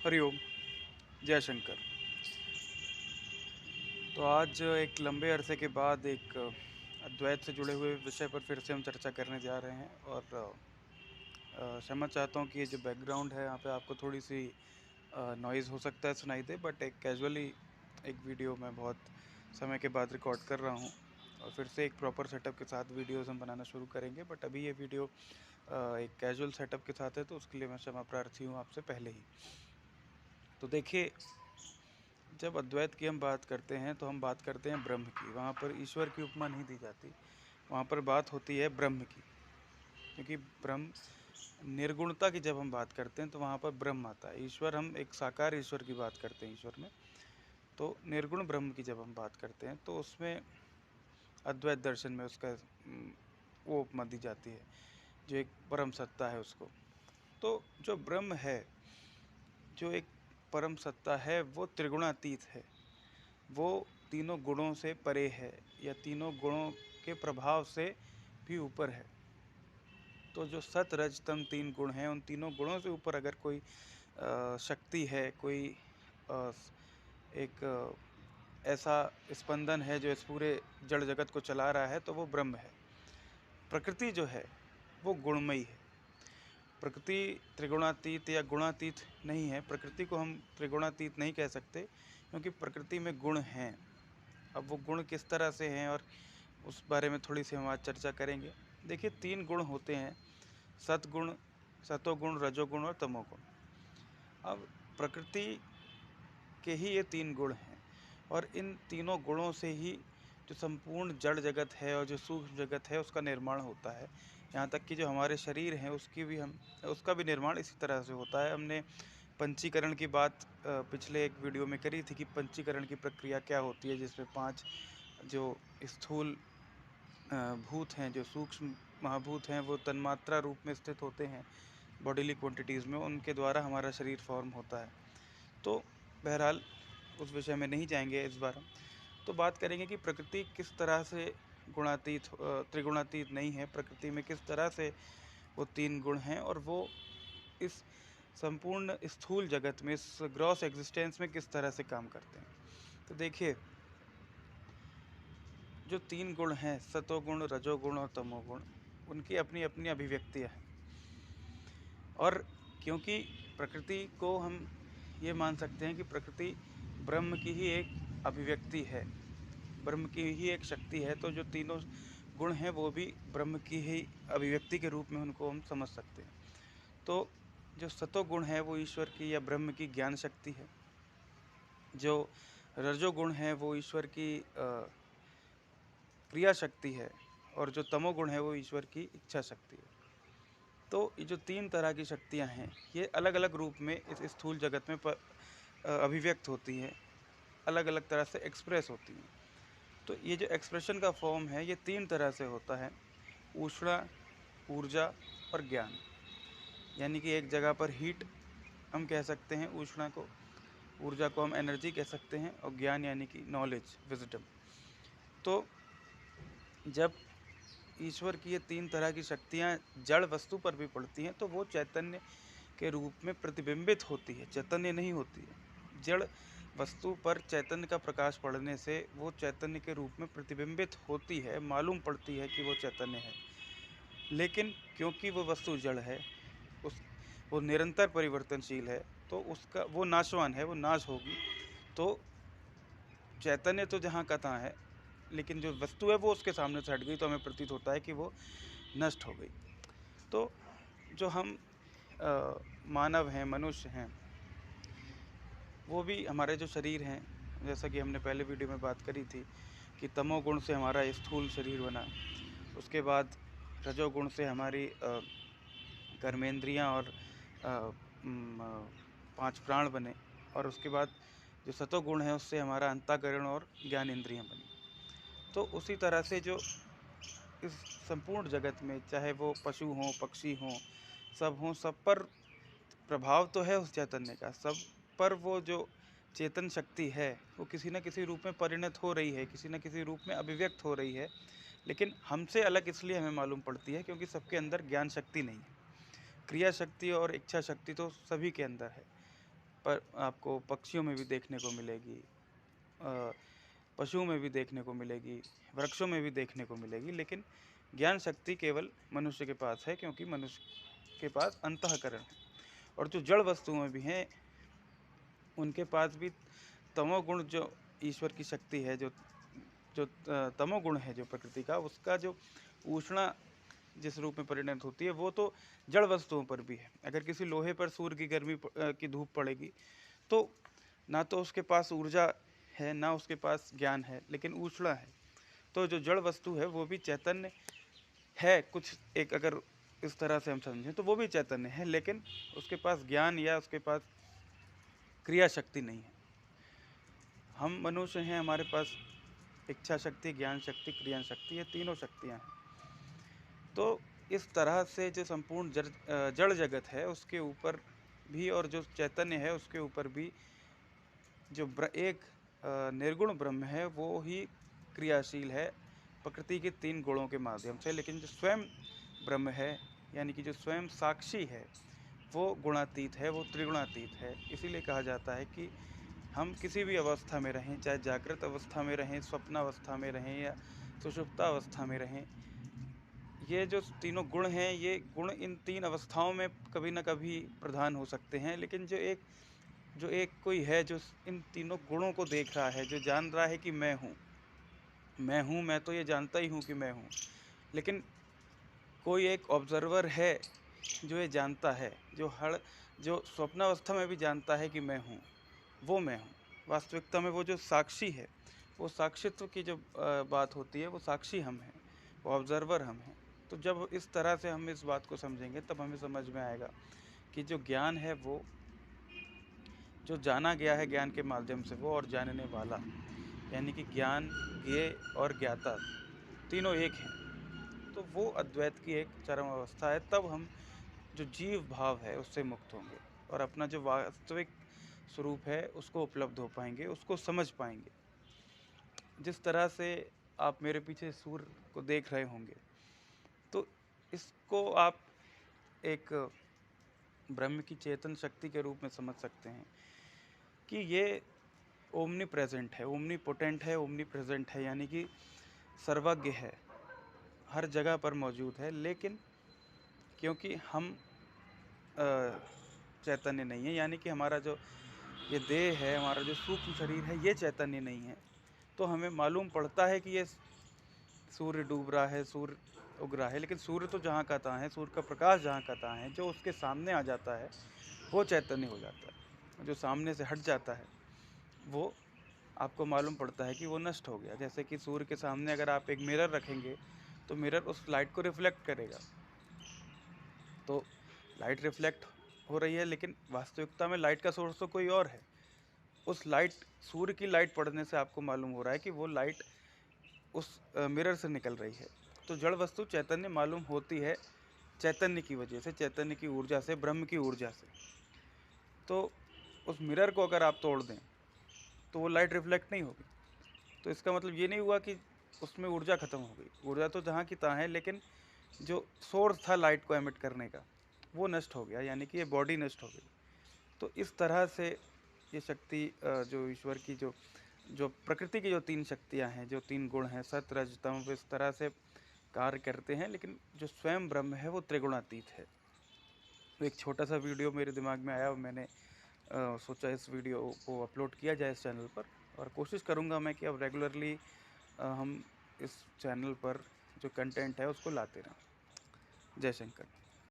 हरिओम, जय शंकर। तो आज एक लंबे अरसे के बाद एक अद्वैत से जुड़े हुए विषय पर फिर से हम चर्चा करने जा रहे हैं और क्षमा चाहता हूँ कि ये जो बैकग्राउंड है यहाँ पे आपको थोड़ी-सी नॉइज़ हो सकता है सुनाई दे, बट एक कैजुअली एक वीडियो मैं बहुत समय के बाद रिकॉर्ड कर रहा हूँ और फिर से एक प्रॉपर सेटअप के साथ वीडियोज़ हम बनाना शुरू करेंगे। बट अभी ये वीडियो एक कैजुअल सेटअप के साथ है, तो उसके लिए मैं क्षमा प्रार्थी हूँ आपसे पहले ही। तो देखिए, जब अद्वैत की हम बात करते हैं तो हम बात करते हैं ब्रह्म की। वहाँ पर ईश्वर की उपमा नहीं दी जाती, वहाँ पर बात होती है ब्रह्म की। क्योंकि ब्रह्म निर्गुणता की जब हम बात करते हैं तो वहाँ पर ब्रह्म आता है। ईश्वर, हम एक साकार ईश्वर की बात करते हैं ईश्वर में, तो निर्गुण ब्रह्म की जब हम बात करते हैं तो उसमें अद्वैत दर्शन में उसका वो उपमा दी जाती है, जो एक परम सत्ता है उसको। तो जो ब्रह्म है, जो एक परम सत्ता है, वो त्रिगुणातीत है। वो तीनों गुणों से परे है या तीनों गुणों के प्रभाव से भी ऊपर है। तो जो सत रज तम तीन गुण हैं, उन तीनों गुणों से ऊपर अगर कोई शक्ति है, कोई अ, एक ऐसा स्पंदन है जो इस पूरे जड़ जगत को चला रहा है, तो वो ब्रह्म है। प्रकृति जो है वो गुणमयी है। प्रकृति त्रिगुणातीत या गुणातीत नहीं है। प्रकृति को हम त्रिगुणातीत नहीं कह सकते, क्योंकि प्रकृति में गुण हैं। अब वो गुण किस तरह से हैं और उस बारे में थोड़ी-सी हम आज चर्चा करेंगे। देखिए, 3 गुण होते हैं, सतगुण, सतोगुण, रजोगुण और तमोगुण। अब प्रकृति के ही ये 3 गुण हैं और इन तीनों गुणों से ही जो संपूर्ण जड़ जगत है और जो सूक्ष्म जगत है उसका निर्माण होता है। यहाँ तक कि जो हमारे शरीर हैं उसका भी निर्माण इसी तरह से होता है। हमने पंचीकरण की बात पिछले एक वीडियो में करी थी कि पंचीकरण की प्रक्रिया क्या होती है, जिसमें 5 जो स्थूल भूत हैं, जो सूक्ष्म महाभूत हैं, वो तन्मात्रा रूप में स्थित होते हैं बॉडीली क्वांटिटीज़ में, उनके द्वारा हमारा शरीर फॉर्म होता है। तो बहरहाल उस विषय में नहीं जाएंगे इस बार हम। तो बात करेंगे कि प्रकृति किस तरह से त्रिगुणातीत नहीं है। प्रकृति में किस तरह से वो 3 गुण हैं और वो इस संपूर्ण स्थूल जगत में, इस ग्रॉस एक्सिस्टेंस में किस तरह से काम करते हैं। तो देखिए, जो 3 गुण हैं, सतोगुण, रजोगुण और तमोगुण, उनकी अपनी-अपनी अभिव्यक्तियाँ हैं। और क्योंकि प्रकृति को हम ये मान सकते हैं कि प्रकृति ब्रह्म की ही एक अभिव्यक्ति है, ब्रह्म की ही एक शक्ति है, तो जो तीनों गुण हैं वो भी ब्रह्म की ही अभिव्यक्ति के रूप में उनको हम समझ सकते हैं। तो जो सतोगुण है वो ईश्वर की या ब्रह्म की ज्ञान शक्ति है। जो रजोगुण है वो ईश्वर की क्रिया शक्ति है और जो तमोगुण है वो ईश्वर की इच्छा शक्ति है। तो ये जो 3 तरह की शक्तियाँ हैं, ये अलग-अलग रूप में इस स्थूल जगत में अभिव्यक्त होती हैं, अलग-अलग तरह से एक्सप्रेस होती हैं। तो ये जो एक्सप्रेशन का फॉर्म है, ये 3 तरह से होता है: ऊष्मा, ऊर्जा और ज्ञान। यानी कि एक जगह पर हीट हम कह सकते हैं ऊष्मा को, ऊर्जा को हम एनर्जी कह सकते हैं और ज्ञान यानी कि नॉलेज, विज़डम। तो जब ईश्वर की ये 3 तरह की शक्तियाँ जड़ वस्तु पर भी पड़ती हैं, तो वो चैतन्य के रूप में प्रतिबिंबित होती है, चैतन्य नहीं होती है। जड़ वस्तु पर चैतन्य का प्रकाश पड़ने से वो चैतन्य के रूप में प्रतिबिंबित होती है, मालूम पड़ती है कि वो चैतन्य है। लेकिन क्योंकि वो वस्तु जड़ है, उस वो निरंतर परिवर्तनशील है, तो उसका वो नाशवान है, वो नाश होगी। तो चैतन्य तो जहाँ का तहाँ है, लेकिन जो वस्तु है वो उसके सामने से हट गई, तो हमें प्रतीत होता है कि वो नष्ट हो गई। तो जो हम मानव हैं, मनुष्य हैं, वो भी हमारे जो शरीर हैं, जैसा कि हमने पहले वीडियो में बात करी थी कि तमोगुण से हमारा स्थूल शरीर बना, उसके बाद रजोगुण से हमारी कर्मेंद्रियाँ और 5 प्राण बने, और उसके बाद जो सतोगुण है उससे हमारा अंतःकरण और ज्ञानेंद्रियाँ बनी। तो उसी तरह से जो इस संपूर्ण जगत में, चाहे वो पशु हों, पक्षी हों, सब हों, सब पर प्रभाव तो है उस चैतन्य का, सब पर वो जो चेतन शक्ति है वो किसी न किसी रूप में परिणत हो रही है, किसी न किसी रूप में अभिव्यक्त हो रही है। लेकिन हमसे अलग इसलिए हमें मालूम पड़ती है क्योंकि सबके अंदर ज्ञान शक्ति नहीं है। क्रिया शक्ति और इच्छा शक्ति तो सभी के अंदर है, पर आपको पक्षियों में भी देखने को मिलेगी, अ, पशुओं में भी देखने को मिलेगी, वृक्षों में भी देखने को मिलेगी। लेकिन ज्ञान शक्ति केवल मनुष्य के पास है, क्योंकि मनुष्य के पास अंतःकरण है। और जो जड़ वस्तुएं भी हैं, उनके पास भी तमोगुण, जो ईश्वर की शक्ति है, जो जो तमोगुण है, जो प्रकृति का, उसका जो ऊष्णा जिस रूप में परिणत होती है, वो तो जड़ वस्तुओं पर भी है। अगर किसी लोहे पर सूर्य की गर्मी की धूप पड़ेगी, तो ना तो उसके पास ऊर्जा है, ना उसके पास ज्ञान है, लेकिन ऊष्णा है। तो जो जड़ वस्तु है वो भी चैतन्य है, कुछ एक अगर इस तरह से हम समझें तो वो भी चैतन्य है, लेकिन उसके पास ज्ञान या उसके पास क्रिया शक्ति नहीं है। हम मनुष्य हैं, हमारे पास इच्छा शक्ति, ज्ञान शक्ति, क्रिया शक्ति, ये तीनों शक्तियाँ हैं। तो इस तरह से जो संपूर्ण जड़ जगत है उसके ऊपर भी, और जो चैतन्य है उसके ऊपर भी, जो एक निर्गुण ब्रह्म है वो ही क्रियाशील है प्रकृति के 3 गुणों के माध्यम से। लेकिन जो स्वयं ब्रह्म है, यानी कि जो स्वयं साक्षी है, वो गुणातीत है, वो त्रिगुणातीत है। इसीलिए कहा जाता है कि हम किसी भी अवस्था में रहें, चाहे जागृत अवस्था में रहें, स्वप्न अवस्था में रहें, या सुषुप्ता अवस्था में रहें, ये जो तीनों गुण हैं, ये गुण इन 3 अवस्थाओं में कभी न कभी प्रधान हो सकते हैं। लेकिन जो एक कोई है जो इन तीनों गुणों को देख रहा है, जो जान रहा है कि मैं हूँ, मैं तो ये जानता ही हूँ कि मैं हूँ। लेकिन कोई एक ऑब्जर्वर है जो ये जानता है, जो स्वप्नावस्था में भी जानता है कि मैं हूँ, वो मैं हूँ। वास्तविकता में वो जो साक्षी है, वो साक्षित्व की जो बात होती है, वो साक्षी हम हैं, वो ऑब्जर्वर हम हैं। तो जब इस तरह से हम इस बात को समझेंगे, तब हमें समझ में आएगा कि जो ज्ञान है, वो जो जाना गया है ज्ञान के माध्यम से, वो और जानने वाला, यानी कि ज्ञान, ज्ञेय और ज्ञाता तीनों एक हैं। तो वो अद्वैत की एक चरम अवस्था है। तब हम जो जीव भाव है उससे मुक्त होंगे, और अपना जो वास्तविक स्वरूप है उसको उपलब्ध हो पाएंगे, उसको समझ पाएंगे। जिस तरह से आप मेरे पीछे सूर्य को देख रहे होंगे, तो इसको आप एक ब्रह्म की चेतन शक्ति के रूप में समझ सकते हैं कि ये ओमनी प्रेजेंट है, ओमनी पोटेंट है, ओमनी प्रेजेंट है, यानी कि सर्वज्ञ है, हर जगह पर मौजूद है। लेकिन क्योंकि हम चैतन्य नहीं है, यानी कि हमारा जो ये देह है, हमारा जो सूक्ष्म शरीर है, ये चैतन्य नहीं है, तो हमें मालूम पड़ता है कि ये सूर्य डूब रहा है, सूर्य उग रहा है। लेकिन सूर्य तो जहाँ का तहाँ है, सूर्य का प्रकाश जहाँ का तहाँ है। जो उसके सामने आ जाता है वो चैतन्य हो जाता है, जो सामने से हट जाता है वो आपको मालूम पड़ता है कि वो नष्ट हो गया। जैसे कि सूर्य के सामने अगर आप एक मिरर रखेंगे, तो मिरर उस लाइट को रिफ्लेक्ट करेगा, तो लाइट रिफ्लेक्ट हो रही है, लेकिन वास्तविकता में लाइट का सोर्स तो कोई और है। उस लाइट, सूर्य की लाइट पड़ने से आपको मालूम हो रहा है कि वो लाइट उस मिरर से निकल रही है। तो जड़ वस्तु चैतन्य मालूम होती है चैतन्य की वजह से, चैतन्य की ऊर्जा से, ब्रह्म की ऊर्जा से। तो उस मिरर को अगर आप तोड़ दें तो वो लाइट रिफ्लेक्ट नहीं होगी। तो इसका मतलब ये नहीं हुआ कि उसमें ऊर्जा ख़त्म हो गई। ऊर्जा तो जहाँ की तहाँ है, लेकिन जो सोर्स था लाइट को एमिट करने का, वो नष्ट हो गया, यानी कि ये बॉडी नष्ट हो गई। तो इस तरह से ये शक्ति, जो ईश्वर की जो जो प्रकृति की जो 3 शक्तियाँ हैं, जो 3 गुण हैं, सत रज तम, इस तरह से कार्य करते हैं। लेकिन जो स्वयं ब्रह्म है वो त्रिगुणातीत है। तो एक छोटा सा वीडियो मेरे दिमाग में आया और मैंने सोचा इस वीडियो को अपलोड किया जाए इस चैनल पर। और कोशिश करूँगा मैं कि अब रेगुलरली हम इस चैनल पर जो कंटेंट है उसको लाते रहें। जय शंकर।